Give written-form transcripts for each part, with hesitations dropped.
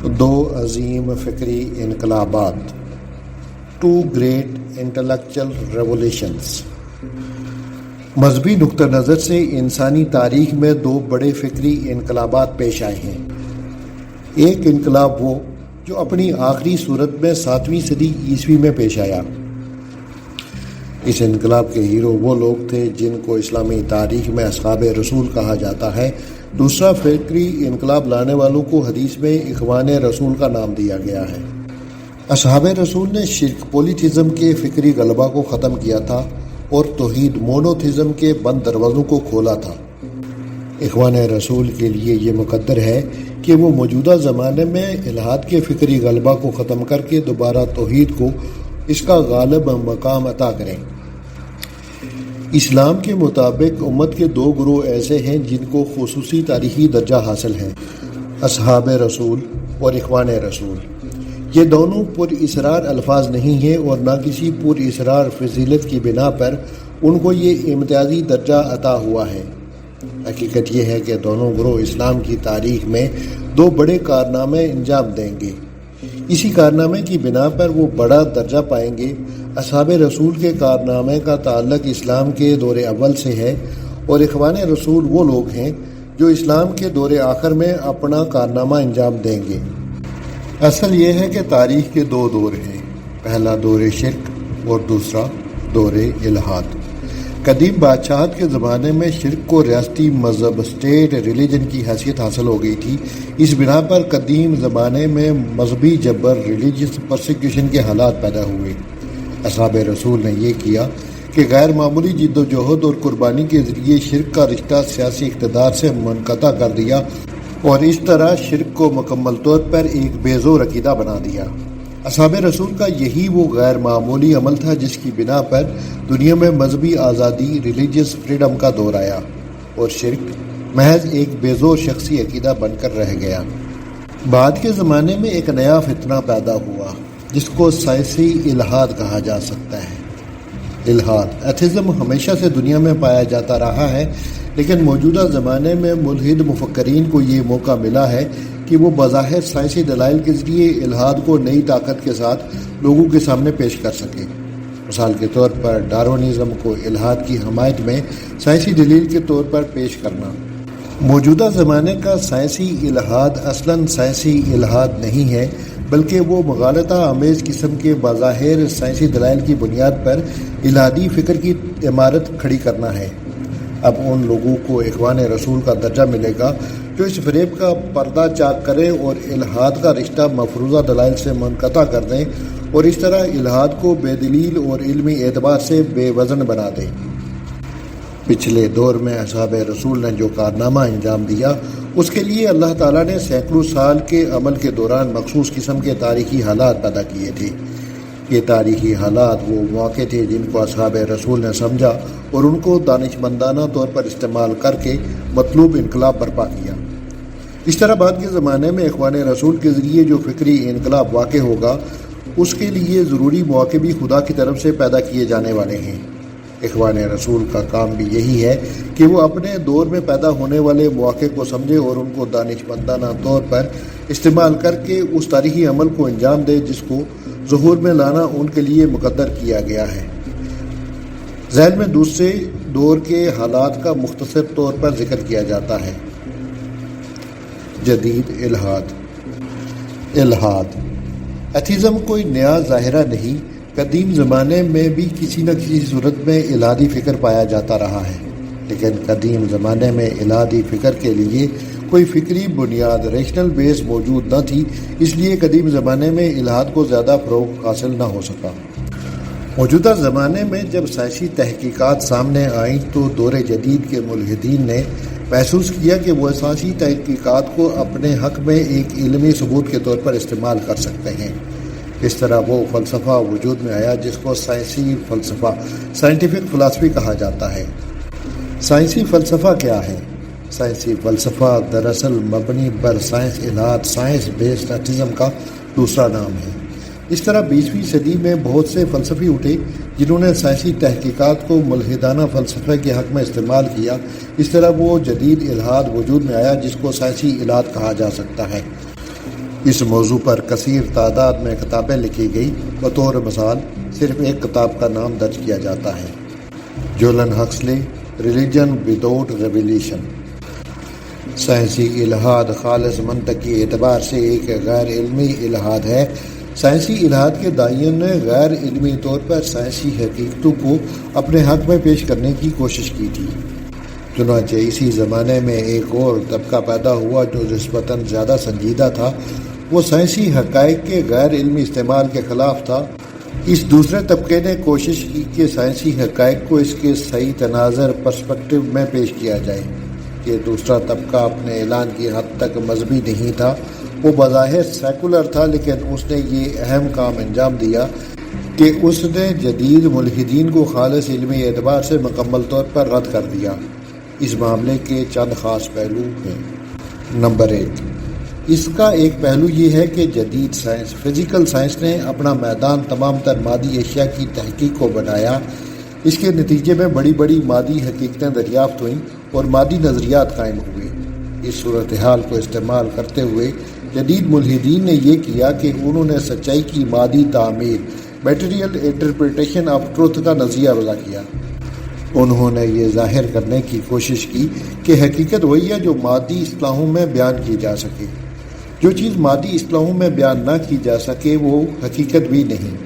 دو عظیم فکری انقلابات، to great intellectual revolutions. مذہبی نقطہ نظر سے انسانی تاریخ میں دو بڑے فکری انقلابات پیش آئے ہیں۔ ایک انقلاب وہ جو اپنی آخری صورت میں 7ویں صدی عیسوی میں پیش آیا۔ اس انقلاب کے ہیرو وہ لوگ تھے جن کو اسلامی تاریخ میں اصحاب رسول کہا جاتا ہے۔ دوسرا فکری انقلاب لانے والوں کو حدیث میں اخوان رسول کا نام دیا گیا ہے۔ اصحاب رسول نے شرک پولیتھزم کے فکری غلبہ کو ختم کیا تھا اور توحید مونوتھزم کے بند دروازوں کو کھولا تھا۔ اخوان رسول کے لیے یہ مقدر ہے کہ وہ موجودہ زمانے میں الحاد کے فکری غلبہ کو ختم کر کے دوبارہ توحید کو اس کا غالب مقام عطا کریں۔ اسلام کے مطابق امت کے دو گروہ ایسے ہیں جن کو خصوصی تاریخی درجہ حاصل ہے، اصحاب رسول اور اخوان رسول۔ یہ دونوں پر اسرار الفاظ نہیں ہیں اور نہ کسی پر اسرار فضیلت کی بنا پر ان کو یہ امتیازی درجہ عطا ہوا ہے۔ حقیقت یہ ہے کہ دونوں گروہ اسلام کی تاریخ میں دو بڑے کارنامے انجام دیں گے۔ اسی کارنامے کی بنا پر وہ بڑا درجہ پائیں گے۔ اصحاب رسول کے کارنامے کا تعلق اسلام کے دور اول سے ہے اور اخوان رسول وہ لوگ ہیں جو اسلام کے دور آخر میں اپنا کارنامہ انجام دیں گے۔ اصل یہ ہے کہ تاریخ کے دو دور ہیں، پہلا دور شرک اور دوسرا دور الحاد۔ قدیم بادشاہت کے زمانے میں شرک کو ریاستی مذہب اسٹیٹ ریلیجن کی حیثیت حاصل ہو گئی تھی۔ اس بنا پر قدیم زمانے میں مذہبی جبر ریلیجس پرسیکیوشن کے حالات پیدا ہوئے۔ اصحاب رسول نے یہ کیا کہ غیر معمولی جد و جہد اور قربانی کے ذریعے شرک کا رشتہ سیاسی اقتدار سے منقطع کر دیا اور اس طرح شرک کو مکمل طور پر ایک بے زور عقیدہ بنا دیا۔ اصحاب رسول کا یہی وہ غیر معمولی عمل تھا جس کی بنا پر دنیا میں مذہبی آزادی، ریلیجس فریڈم کا دور آیا اور شرک محض ایک بے زور شخصی عقیدہ بن کر رہ گیا۔ بعد کے زمانے میں ایک نیا فتنہ پیدا ہوا جس کو سائنسی الحاد کہا جا سکتا ہے۔ الحاد ایتھزم ہمیشہ سے دنیا میں پایا جاتا رہا ہے، لیکن موجودہ زمانے میں ملحد مفکرین کو یہ موقع ملا ہے کہ وہ بظاہر سائنسی دلائل کے ذریعے الحاد کو نئی طاقت کے ساتھ لوگوں کے سامنے پیش کر سکیں۔ مثال کے طور پر ڈارونزم کو الحاد کی حمایت میں سائنسی دلیل کے طور پر پیش کرنا۔ موجودہ زمانے کا سائنسی الحاد اصلاً سائنسی الحاد نہیں ہے، بلکہ وہ مغالطہ آمیز قسم کے بظاہر سائنسی دلائل کی بنیاد پر الحادی فکر کی عمارت کھڑی کرنا ہے۔ اب ان لوگوں کو اخوان رسول کا درجہ ملے گا جو اس فریب کا پردہ چاک کریں اور الحاد کا رشتہ مفروضہ دلائل سے منقطع کر دیں اور اس طرح الحاد کو بے دلیل اور علمی اعتبار سے بے وزن بنا دیں۔ پچھلے دور میں اصحاب رسول نے جو کارنامہ انجام دیا اس کے لیے اللہ تعالیٰ نے سینکڑوں سال کے عمل کے دوران مخصوص قسم کے تاریخی حالات پیدا کیے تھے۔ یہ تاریخی حالات وہ مواقع تھے جن کو اصحاب رسول نے سمجھا اور ان کو دانشمندانہ طور پر استعمال کر کے مطلوب انقلاب برپا کیا۔ اس طرح بعد کے زمانے میں اخوان رسول کے ذریعے جو فکری انقلاب واقع ہوگا اس کے لیے ضروری مواقع بھی خدا کی طرف سے پیدا کیے جانے والے ہیں۔ اخوان رسول کا کام بھی یہی ہے کہ وہ اپنے دور میں پیدا ہونے والے مواقع کو سمجھے اور ان کو دانشمندانہ طور پر استعمال کر کے اس تاریخی عمل کو انجام دے جس کو ظہور میں لانا ان کے لیے مقدر کیا گیا ہے۔ ذیل میں دوسرے دور کے حالات کا مختصر طور پر ذکر کیا جاتا ہے۔ جدید الحاد۔ الحاد ایتھزم کوئی نیا ظاہرہ نہیں، قدیم زمانے میں بھی کسی نہ کسی صورت میں الحادی فکر پایا جاتا رہا ہے، لیکن قدیم زمانے میں الحادی فکر کے لیے کوئی فکری بنیاد ریشنل بیس موجود نہ تھی، اس لیے قدیم زمانے میں الحاد کو زیادہ فروغ حاصل نہ ہو سکا۔ موجودہ زمانے میں جب سائنسی تحقیقات سامنے آئیں تو دور جدید کے ملحدین نے محسوس کیا کہ وہ سائنسی تحقیقات کو اپنے حق میں ایک علمی ثبوت کے طور پر استعمال کر سکتے ہیں۔ اس طرح وہ فلسفہ وجود میں آیا جس کو سائنسی فلسفہ، سائنٹیفک فلسفی کہا جاتا ہے۔ سائنسی فلسفہ کیا ہے؟ سائنسی فلسفہ دراصل مبنی بر سائنس الحاد، سائنس بیسڈ ایتھزم کا دوسرا نام ہے۔ اس طرح 20ویں صدی میں بہت سے فلسفی اٹھے جنہوں نے سائنسی تحقیقات کو ملحدانہ فلسفے کے حق میں استعمال کیا۔ اس طرح وہ جدید الحاد وجود میں آیا جس کو سائنسی الحاد کہا جا سکتا ہے۔ اس موضوع پر کثیر تعداد میں کتابیں لکھی گئی، بطور مثال صرف ایک کتاب کا نام درج کیا جاتا ہے، جولن ہکسلے، ریلیجن وداؤٹ ریویلیشن۔ سائنسی الحاد خالص منطقی اعتبار سے ایک غیر علمی الحاد ہے۔ سائنسی الحاد کے دائیوں نے غیر علمی طور پر سائنسی حقیقتوں کو اپنے حق میں پیش کرنے کی کوشش کی تھی۔ چنانچہ اسی زمانے میں ایک اور طبقہ پیدا ہوا جو نسبتاً زیادہ سنجیدہ تھا، وہ سائنسی حقائق کے غیر علمی استعمال کے خلاف تھا۔ اس دوسرے طبقے نے کوشش کی کہ سائنسی حقائق کو اس کے صحیح تناظر پرسپیکٹو میں پیش کیا جائے۔ یہ دوسرا طبقہ اپنے اعلان کی حد تک مذہبی نہیں تھا، وہ بظاہر سیکولر تھا، لیکن اس نے یہ اہم کام انجام دیا کہ اس نے جدید ملحدین کو خالص علمی اعتبار سے مکمل طور پر رد کر دیا۔ اس معاملے کے چند خاص پہلو ہیں۔ نمبر 1، اس کا ایک پہلو یہ ہے کہ جدید سائنس، فزیکل سائنس نے اپنا میدان تمام تر مادی اشیاء کی تحقیق کو بنایا۔ اس کے نتیجے میں بڑی بڑی مادی حقیقتیں دریافت ہوئیں اور مادی نظریات قائم ہوئے۔ اس صورتحال کو استعمال کرتے ہوئے جدید ملحدین نے یہ کیا کہ انہوں نے سچائی کی مادی تعمیر، میٹیریل انٹرپریٹیشن آف ٹروتھ کا نظریہ وضع کیا۔ انہوں نے یہ ظاہر کرنے کی کوشش کی کہ حقیقت وہی ہے جو مادی اصطلاحوں میں بیان کی جا سکے۔ جو چیز مادی اصطلاحوں میں بیان نہ کی جا سکے وہ حقیقت بھی نہیں۔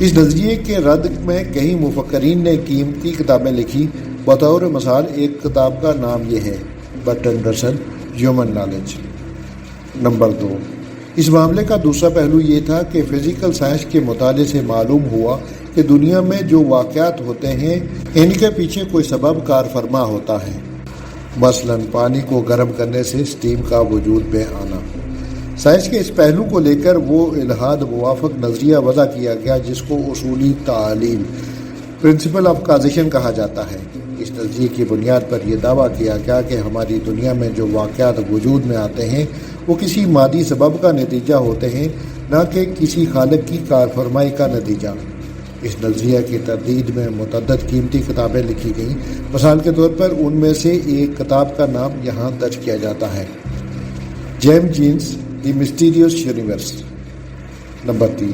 اس نظریے کے رد میں کئی مفکرین نے قیمتی کتابیں لکھی، بطور مثال ایک کتاب کا نام یہ ہے، برٹ اینڈرسن، ہیومن نالج۔ نمبر 2، اس معاملے کا دوسرا پہلو یہ تھا کہ فزیکل سائنس کے مطالعے سے معلوم ہوا کہ دنیا میں جو واقعات ہوتے ہیں ان کے پیچھے کوئی سبب کار فرما ہوتا ہے۔ مثلاً پانی کو گرم کرنے سے اسٹیم کا وجود میں آنا۔ سائنس کے اس پہلو کو لے کر وہ الحاد موافق نظریہ وضع کیا گیا جس کو اصولی تعلیم، پرنسپل آف کازیشن کہا جاتا ہے۔ اس نظریے کی بنیاد پر یہ دعویٰ کیا گیا کہ ہماری دنیا میں جو واقعات وجود میں آتے ہیں وہ کسی مادی سبب کا نتیجہ ہوتے ہیں، نہ کہ کسی خالق کی کارفرمائی کا نتیجہ۔ اس نظریہ کی تردید میں متعدد قیمتی کتابیں لکھی گئیں۔ مثال کے طور پر ان میں سے ایک کتاب کا نام یہاں درج کیا جاتا ہے، جیمز جینس، دی مسٹیریس یونیورس۔ نمبر 3،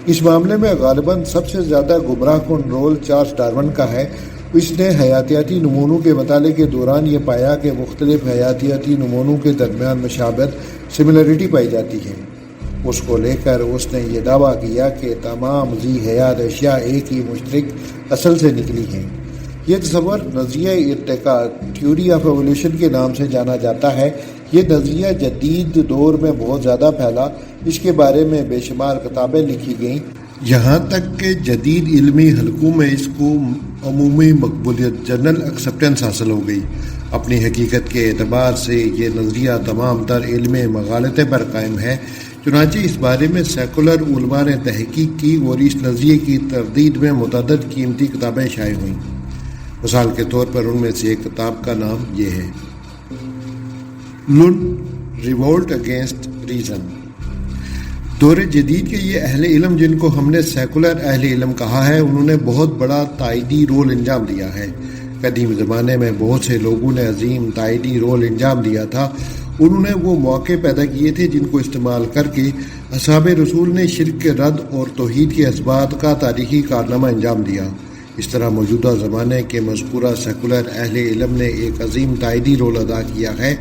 اس معاملے میں غالباً سب سے زیادہ گمراہ کن رول چارلس ڈارون کا ہے۔ اس نے حیاتیاتی نمونوں کے مطالعے کے دوران یہ پایا کہ مختلف حیاتیاتی نمونوں کے درمیان مشابہت، سملیرٹی پائی جاتی ہے۔ اس کو لے کر اس نے یہ دعویٰ کیا کہ تمام ذی حیات اشیاء ایک ہی مشترک اصل سے نکلی ہیں۔ یہ تصور نظریہ ارتقاء، تھیوری آف ایولیوشن کے نام سے جانا جاتا ہے۔ یہ نظریہ جدید دور میں بہت زیادہ پھیلا، اس کے بارے میں بے شمار کتابیں لکھی گئیں، یہاں تک کہ جدید علمی حلقوں میں اس کو عمومی مقبولیت، جنرل ایکسیپٹنس حاصل ہو گئی۔ اپنی حقیقت کے اعتبار سے یہ نظریہ تمام تر علم مغالطے پر قائم ہے۔ چنانچہ اس بارے میں سیکولر علماء نے تحقیق کی اور اس نظریے کی تردید میں متعدد قیمتی کتابیں شائع ہوئیں۔ مثال کے طور پر ان میں سے ایک کتاب کا نام یہ ہے، لن ریولٹ اگینسٹ ریزن۔ دور جدید کے یہ اہل علم جن کو ہم نے سیکولر اہل علم کہا ہے، انہوں نے بہت بڑا تائیدی رول انجام دیا ہے۔ قدیم زمانے میں بہت سے لوگوں نے عظیم تائیدی رول انجام دیا تھا۔ انہوں نے وہ مواقع پیدا کیے تھے جن کو استعمال کر کے اصحاب رسول نے شرک کے رد اور توحید کے اثبات کا تاریخی کارنامہ انجام دیا۔ اس طرح موجودہ زمانے کے مذکورہ سیکولر اہل علم نے ایک عظیم تائیدی رول ادا کیا ہے۔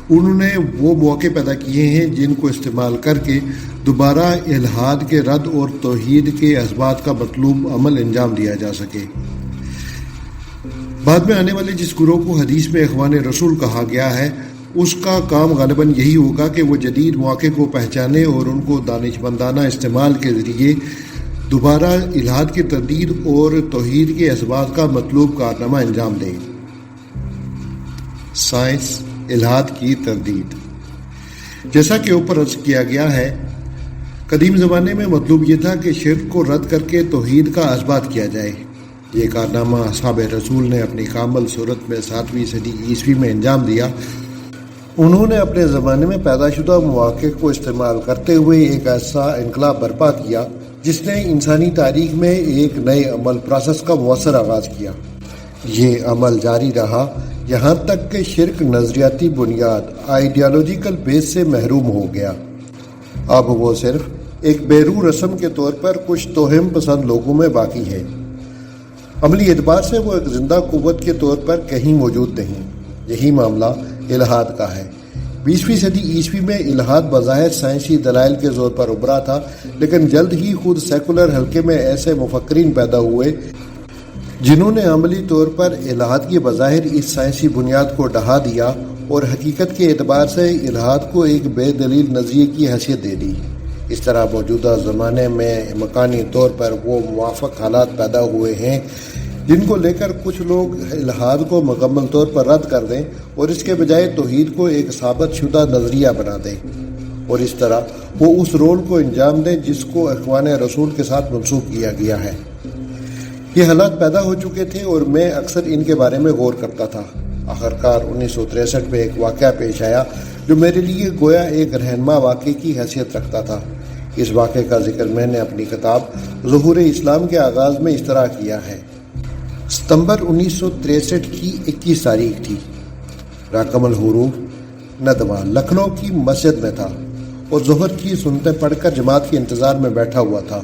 انہوں نے وہ مواقع پیدا کیے ہیں جن کو استعمال کر کے دوبارہ الحاد کے رد اور توحید کے اثبات کا مطلوب عمل انجام دیا جا سکے۔ بعد میں آنے والے جس گروہ کو حدیث میں اخوان رسول کہا گیا ہے، اس کا کام غالباً یہی ہوگا کہ وہ جدید مواقع کو پہچانے اور ان کو دانشمندانہ استعمال کے ذریعے دوبارہ الحاد کی تردید اور توحید کے اثبات کا مطلوب کارنامہ انجام دیں۔ سائنس، الحاد کی تردید۔ جیسا کہ اوپر عرض کیا گیا ہے، قدیم زمانے میں مطلوب یہ تھا کہ شرک کو رد کر کے توحید کا اثبات کیا جائے۔ یہ کارنامہ اصحاب رسول نے اپنی کامل صورت میں 7ویں صدی عیسوی میں انجام دیا۔ انہوں نے اپنے زمانے میں پیدا شدہ مواقع کو استعمال کرتے ہوئے ایک ایسا انقلاب برپا کیا جس نے انسانی تاریخ میں ایک نئے عمل پروسیس کا مؤثر آغاز کیا۔ یہ عمل جاری رہا یہاں تک کہ شرک نظریاتی بنیاد، آئیڈیالوجیکل بیس سے محروم ہو گیا۔ اب وہ صرف ایک بیرو رسم کے طور پر کچھ توہم پسند لوگوں میں باقی ہے۔ عملی اعتبار سے وہ ایک زندہ قوت کے طور پر کہیں موجود نہیں۔ یہی معاملہ الحاد کا ہے۔ 20ویں صدی عیسوی میں الحاد بظاہر سائنسی دلائل کے زور پر ابھرا تھا، لیکن جلد ہی خود سیکولر حلقے میں ایسے مفکرین پیدا ہوئے جنہوں نے عملی طور پر الحاد کی بظاہر اس سائنسی بنیاد کو ڈھا دیا اور حقیقت کے اعتبار سے الحاد کو ایک بے دلیل نظریے کی حیثیت دے دی۔ اس طرح موجودہ زمانے میں مکانی طور پر وہ موافق حالات پیدا ہوئے ہیں جن کو لے کر کچھ لوگ الحاد کو مکمل طور پر رد کر دیں اور اس کے بجائے توحید کو ایک ثابت شدہ نظریہ بنا دیں، اور اس طرح وہ اس رول کو انجام دیں جس کو اخوان رسول کے ساتھ منسوخ کیا گیا ہے۔ یہ حالات پیدا ہو چکے تھے اور میں اکثر ان کے بارے میں غور کرتا تھا۔ آخرکار 1963 میں ایک واقعہ پیش آیا جو میرے لیے گویا ایک رہنما واقعے کی حیثیت رکھتا تھا۔ اس واقعے کا ذکر میں نے اپنی کتاب ظہور اسلام کے آغاز میں اس طرح کیا ہے۔ ستمبر 1963 کی 21 تاریخ تھی۔ رقم الحروف ندوہ لکھنؤ کی مسجد میں تھا اور ظہر کی سنتیں پڑھ کر جماعت کے انتظار میں بیٹھا ہوا تھا۔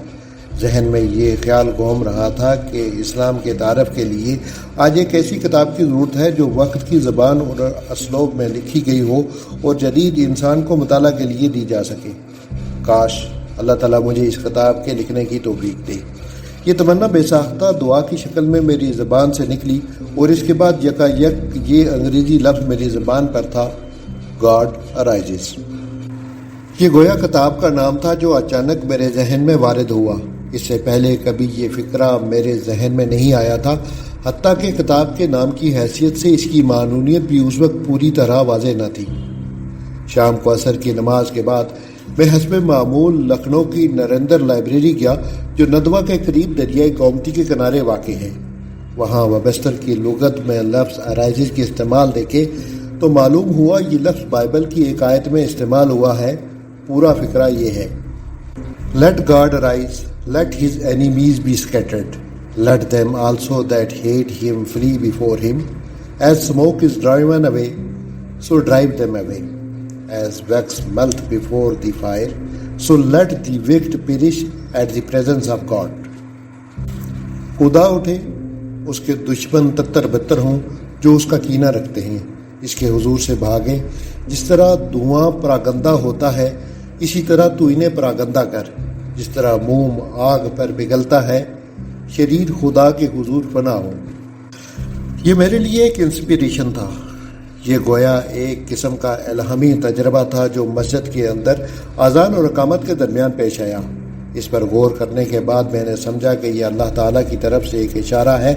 ذہن میں یہ خیال گھوم رہا تھا کہ اسلام کے تعارف کے لیے آج ایک ایسی کتاب کی ضرورت ہے جو وقت کی زبان اور اسلوب میں لکھی گئی ہو اور جدید انسان کو مطالعہ کے لیے دی جا سکے۔ کاش اللہ تعالیٰ مجھے اس کتاب کے لکھنے کی توفیق دے۔ یہ تمنا بے ساختہ دعا کی شکل میں میری زبان سے نکلی اور اس کے بعد یکا یک یہ انگریزی لفظ میری زبان پر تھا، گاڈ ارائزز۔ یہ گویا کتاب کا نام تھا جو اچانک میرے ذہن میں وارد ہوا۔ اس سے پہلے کبھی یہ فکرہ میرے ذہن میں نہیں آیا تھا، حتیٰ کہ کتاب کے نام کی حیثیت سے اس کی معنونیت بھی اس وقت پوری طرح واضح نہ تھی۔ شام کو عصر کی نماز کے بعد میں حسب معمول لکھنؤ کی نریندر لائبریری گیا جو ندوہ کے قریب دریائے گومتی کے کنارے واقع ہے۔ وہاں ویبسٹر کی لغت میں لفظ ارائزز کے استعمال دیکھے تو معلوم ہوا یہ لفظ بائبل کی ایک آیت میں استعمال ہوا ہے۔ پورا فکرہ یہ ہے، Let God arise, let his enemies be scattered, let them also that hate him flee before him. As smoke is driven away, so drive them away. As wax melt before the fire, so let the wicked perish at the presence of God. خدا اٹھے، اس کے دشمن تتر بتر ہوں جو اس کا کینہ رکھتے ہیں، اس کے حضور سے بھاگیں۔ جس طرح دھواں پراگندہ ہوتا ہے اسی طرح تو انہیں پراگندہ کر، جس طرح موم آگ پر پگھلتا ہے، شریر خدا کے حضور فنا ہو۔ یہ میرے لیے ایک انسپیریشن تھا۔ یہ گویا ایک قسم کا الہامی تجربہ تھا جو مسجد کے اندر اذان اور اقامت کے درمیان پیش آیا۔ اس پر غور کرنے کے بعد میں نے سمجھا کہ یہ اللہ تعالیٰ کی طرف سے ایک اشارہ ہے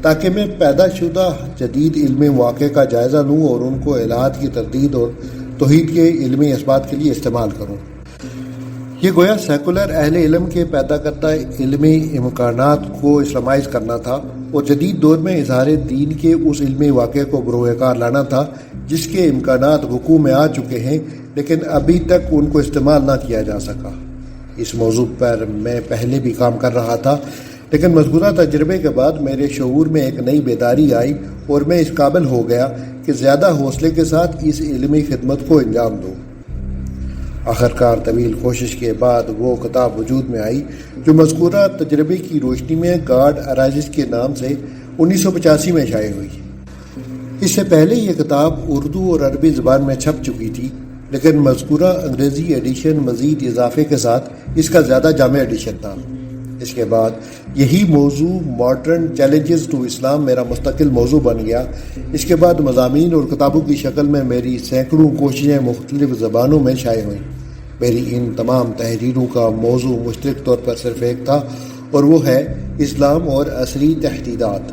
تاکہ میں پیدا شدہ جدید علمی واقعے کا جائزہ لوں اور ان کو الحاد کی تردید اور توحید کے علمی اثبات کے لیے استعمال کروں۔ یہ گویا سیکولر اہل علم کے پیدا کردہ علمی امکانات کو اسلامائز کرنا تھا اور جدید دور میں اظہار دین کے اس علمی واقعے کو بروئے کار لانا تھا جس کے امکانات وقوع میں آ چکے ہیں لیکن ابھی تک ان کو استعمال نہ کیا جا سکا۔ اس موضوع پر میں پہلے بھی کام کر رہا تھا، لیکن مذکورہ تجربے کے بعد میرے شعور میں ایک نئی بیداری آئی اور میں اس قابل ہو گیا کہ زیادہ حوصلے کے ساتھ اس علمی خدمت کو انجام دوں۔ آخرکار طویل کوشش کے بعد وہ کتاب وجود میں آئی جو مذکورہ تجربے کی روشنی میں گاڈ ارائزز کے نام سے 1985 میں شائع ہوئی۔ اس سے پہلے یہ کتاب اردو اور عربی زبان میں چھپ چکی تھی، لیکن مذکورہ انگریزی ایڈیشن مزید اضافے کے ساتھ اس کا زیادہ جامع ایڈیشن تھا۔ اس کے بعد یہی موضوع ماڈرن چیلنجز ٹو اسلام میرا مستقل موضوع بن گیا۔ اس کے بعد مضامین اور کتابوں کی شکل میں میری سینکڑوں کوششیں مختلف زبانوں میں شائع ہوئیں۔ میری ان تمام تحریروں کا موضوع مشترک طور پر صرف ایک تھا اور وہ ہے اسلام اور عصری تحدیدات۔